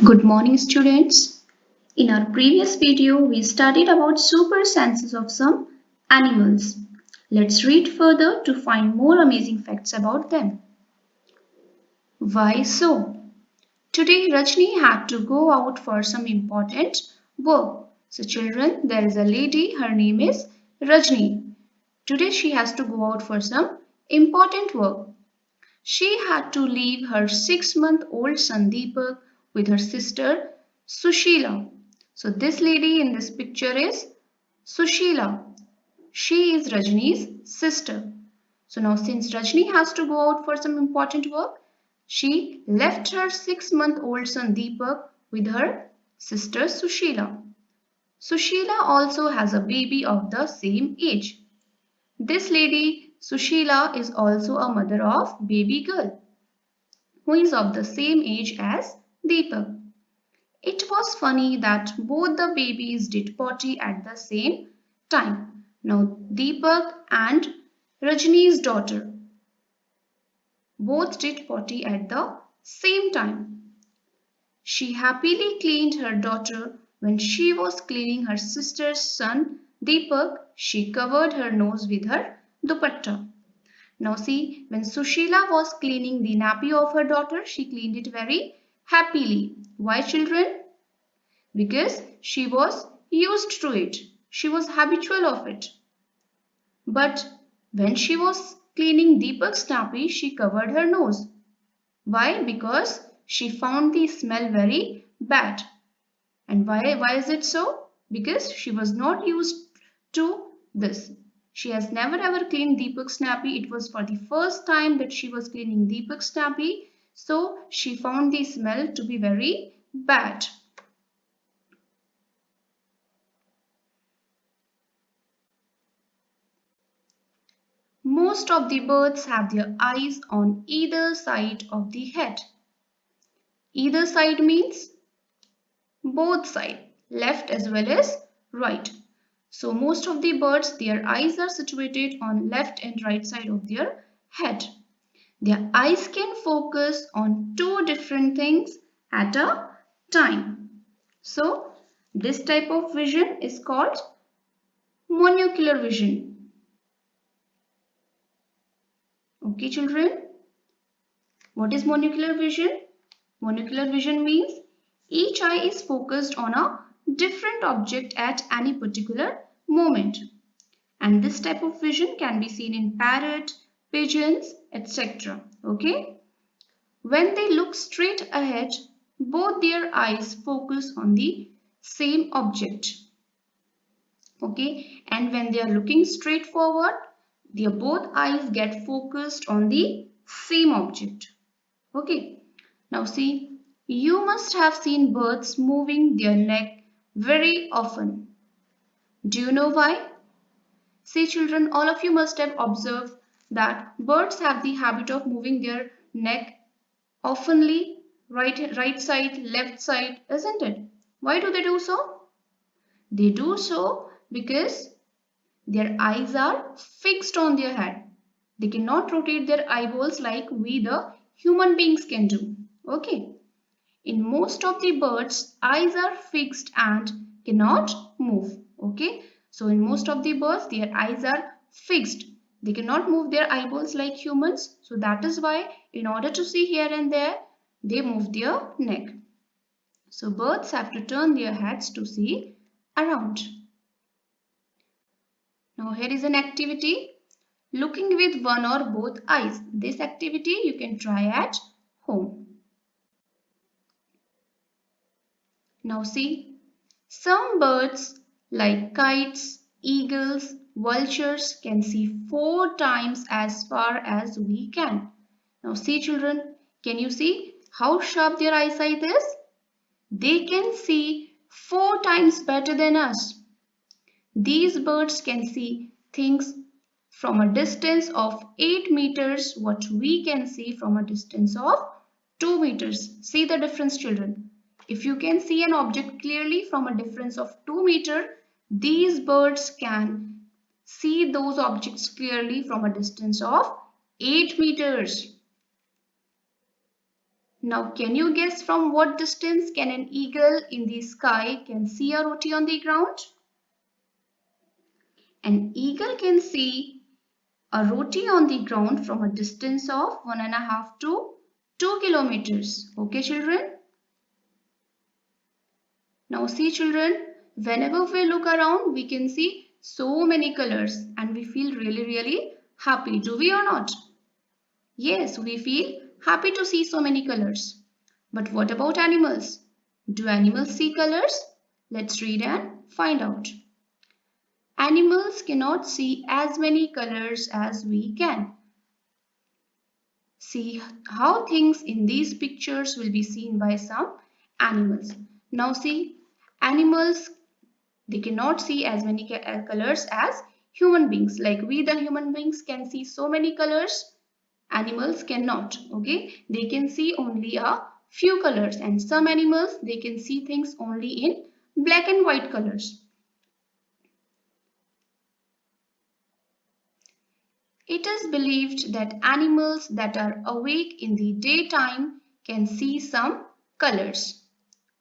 Good morning, students. In our previous video, we studied about super senses of some animals. Let's read further to find more amazing facts about them. Why so? Today, Rajni had to go out for some important work. So, children, there is a lady, her name is Rajni. Today, she has to go out for some important work. She had to leave her 6-month-old son Deepak with her sister Sushila. So this lady in this picture is Sushila. She is Rajni's sister. So now since Rajni has to go out for some important work, she left her 6-month-old son Deepak with her sister Sushila. Sushila also has a baby of the same age. This lady, Sushila, is also a mother of baby girl who is of the same age as Deepak. It was funny that both the babies did potty at the same time. Now Deepak and Rajni's daughter both did potty at the same time. She happily cleaned her daughter. When she was cleaning her sister's son Deepak, she covered her nose with her dupatta. Now see, when Sushila was cleaning the nappy of her daughter, she cleaned it very happily. Why, children? Because she was used to it. She was habitual of it. But when she was cleaning Deepak's nappy, she covered her nose. Why? Because she found the smell very bad. And why is it so? Because she was not used to this. She has never ever cleaned Deepak's nappy. It was for the first time that she was cleaning Deepak's nappy. So she found the smell to be very bad. Most of the birds have their eyes on either side of the head. Either side means both sides, left as well as right. So most of the birds, their eyes are situated on left and right side of their head. Their eyes can focus on two different things at a time. So this type of vision is called monocular vision. Okay, children. What is monocular vision? Monocular vision means each eye is focused on a different object at any particular moment. And this type of vision can be seen in parrot, pigeons, etc. Okay? When they look straight ahead, both their eyes focus on the same object. Okay? And when they are looking straight forward, their both eyes get focused on the same object. Okay? Now see, you must have seen birds moving their neck very often. Do you know why? See children, all of you must have observed that birds have the habit of moving their neck oftenly, right side, left side, isn't it? Why do they do so? They do so because their eyes are fixed on their head. They cannot rotate their eyeballs like we the human beings can do. Okay. In most of the birds, eyes are fixed and cannot move. Okay. So in most of the birds, their eyes are fixed. They cannot move their eyeballs like humans. So that is why in order to see here and there, they move their neck. So birds have to turn their heads to see around. Now here is an activity. Looking with one or both eyes. This activity you can try at home. Now see, some birds like kites, eagles, vultures can see 4 times as far as we can. Now see children, can you see how sharp their eyesight is? They can see 4 times better than us. These birds can see things from a distance of 8 meters what we can see from a distance of 2 meters. See the difference children. If you can see an object clearly from a difference of 2 meters, these birds can see those objects clearly from a distance of 8 meters. Now, can you guess from what distance can an eagle in the sky can see a roti on the ground? An eagle can see a roti on the ground from a distance of 1.5 to 2 kilometers. Okay, children? Now see children, whenever we look around, we can see so many colors and we feel really happy. Do we or not? Yes, we feel happy to see so many colors. But what about animals? Do animals see colors? Let's read and find out. Animals cannot see as many colors as we can. See how things in these pictures will be seen by some animals. Now see, animals, they cannot see as many colors as human beings. Like we the human beings can see so many colors, animals cannot. Okay, they can see only a few colors, and some animals, they can see things only in black and white colors. It is believed that animals that are awake in the daytime can see some colors.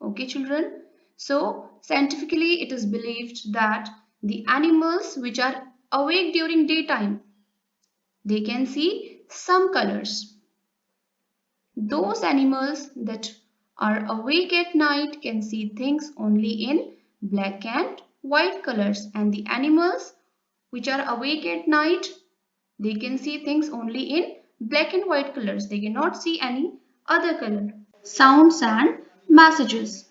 Okay, children. So, scientifically, it is believed that the animals which are awake during daytime, they can see some colors. Those animals that are awake at night can see things only in black and white colors, and the animals which are awake at night, they can see things only in black and white colors. They cannot see any other color. Sounds and messages.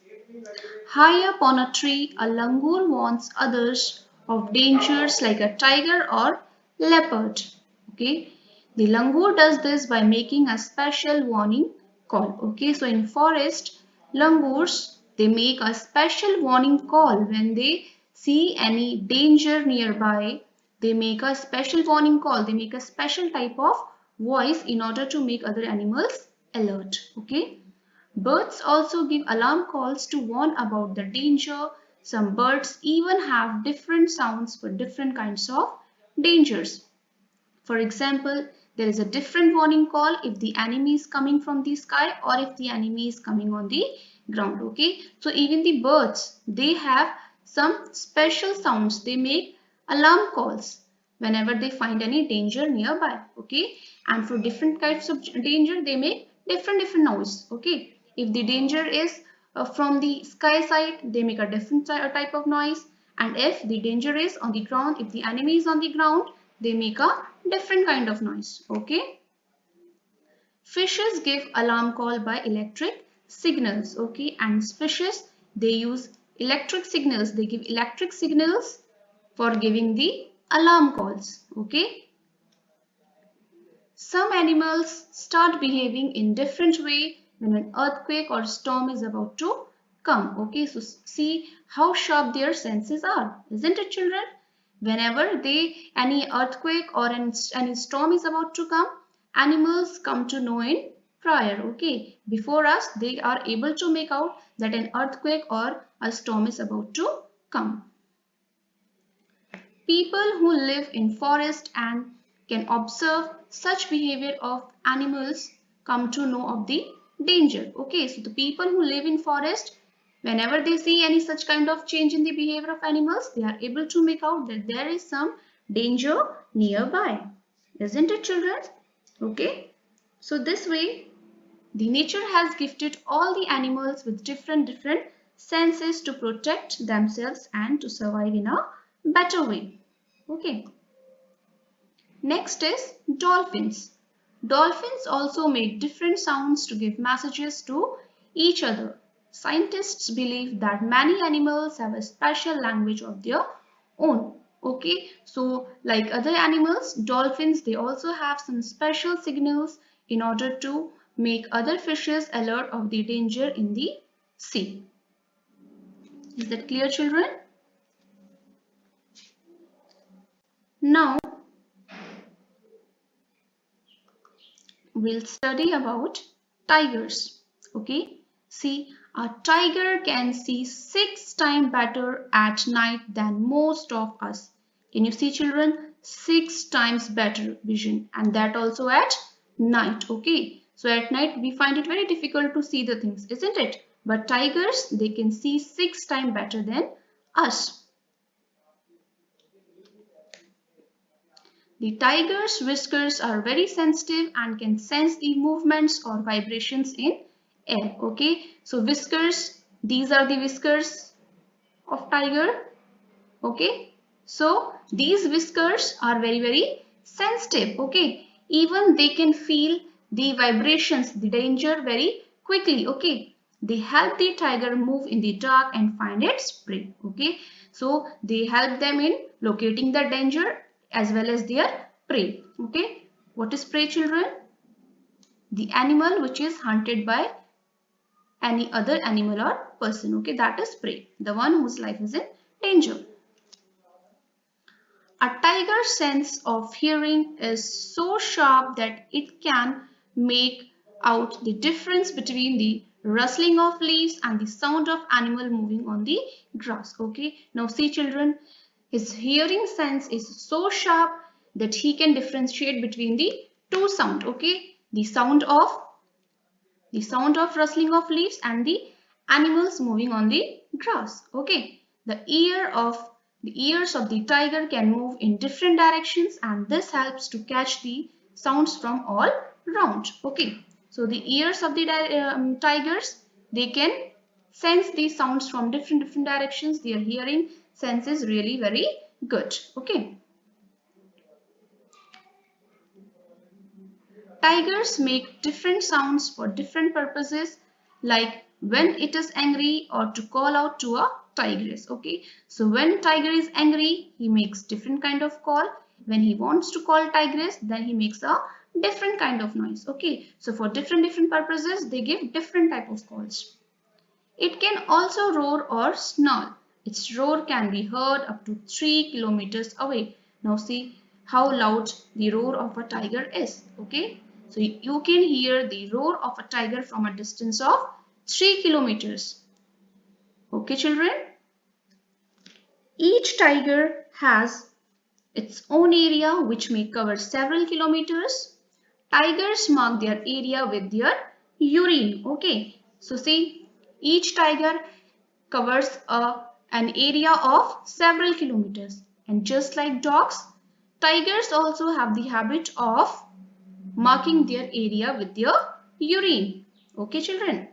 High up on a tree, a langur warns others of dangers like a tiger or leopard. Okay, the langur does this by making a special warning call. Okay, so in forest, langurs, they make a special warning call when they see any danger nearby. They make a special warning call. They make a special type of voice in order to make other animals alert. Okay. Birds also give alarm calls to warn about the danger. Some birds even have different sounds for different kinds of dangers. For example, there is a different warning call if the enemy is coming from the sky or if the enemy is coming on the ground. Okay, so even the birds, they have some special sounds. They make alarm calls whenever they find any danger nearby. Okay, and for different types of danger, they make different noise. Okay, if the danger is from the sky side, they make a different type of noise, and if the danger is on the ground, if the enemy is on the ground, they make a different kind of noise. Okay, fishes give alarm call by electric signals. Okay, and fishes, they use electric signals. They give electric signals for giving the alarm calls. Okay, some animals start behaving in different way when an earthquake or storm is about to come. Okay, so see how sharp their senses are, isn't it, children? Whenever any earthquake or any storm is about to come, animals come to know in prior. Okay, before us, they are able to make out that an earthquake or a storm is about to come. People who live in forest and can observe such behavior of animals come to know of the danger. Okay, so the people who live in forest, whenever they see any such kind of change in the behavior of animals, they are able to make out that there is some danger nearby. Isn't it, children? Okay, so this way, the nature has gifted all the animals with different senses to protect themselves and to survive in a better way. Okay. Next is dolphins. Dolphins also make different sounds to give messages to each other. Scientists believe that many animals have a special language of their own. Okay, so like other animals, dolphins, they also have some special signals in order to make other fishes alert of the danger in the sea. Is that clear, children? Now, we'll study about tigers. Okay, see, a tiger can see 6 times better at night than most of us. Can you see, children? 6 times better vision, and that also at night. Okay, So at night we find it very difficult to see the things, isn't it? But tigers, they can see 6 times better than us. The tiger's whiskers are very sensitive and can sense the movements or vibrations in air. Okay, so whiskers, these are the whiskers of tiger. Okay, so these whiskers are very sensitive. Okay, even they can feel the vibrations, the danger very quickly. Okay, they help the tiger move in the dark and find its prey. Okay, so they help them in locating the danger as well as their prey. Okay, what is prey, children? The animal which is hunted by any other animal or person. Okay, that is prey, the one whose life is in danger. A tiger's sense of hearing is so sharp that it can make out the difference between the rustling of leaves and the sound of animal moving on the grass. Okay, now see children, his hearing sense is so sharp that he can differentiate between the two sound. Okay, the sound of rustling of leaves and the animals moving on the grass. Okay, the ears of the tiger can move in different directions, and this helps to catch the sounds from all round. Okay, so the ears of the tigers, they can sense the sounds from different directions. Their hearing sense is really very good. Okay, tigers make different sounds for different purposes, like when it is angry or to call out to a tigress. Okay, so when tiger is angry, he makes different kind of call. When he wants to call tigress, then he makes a different kind of noise. Okay, so for different purposes, they give different type of calls. It can also roar or snarl. Its roar can be heard up to 3 kilometers away. Now see how loud the roar of a tiger is. Okay, so you can hear the roar of a tiger from a distance of 3 kilometers. Okay, children. Each tiger has its own area which may cover several kilometers. Tigers mark their area with their urine. Okay, so see, each tiger covers an area of several kilometers. And just like dogs, tigers also have the habit of marking their area with their urine. Okay, children.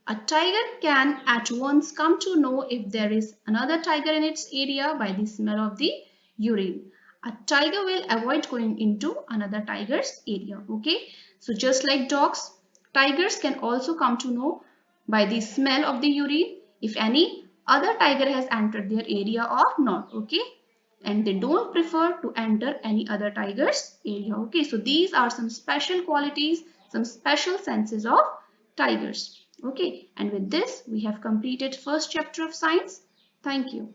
A tiger can at once come to know if there is another tiger in its area by the smell of the urine. A tiger will avoid going into another tiger's area. Okay, so just like dogs, tigers can also come to know by the smell of the urine if any other tiger has entered their area or not. Okay, and they don't prefer to enter any other tiger's area. Okay, so these are some special qualities, some special senses of tigers. Okay, and with this we have completed first chapter of science. Thank you.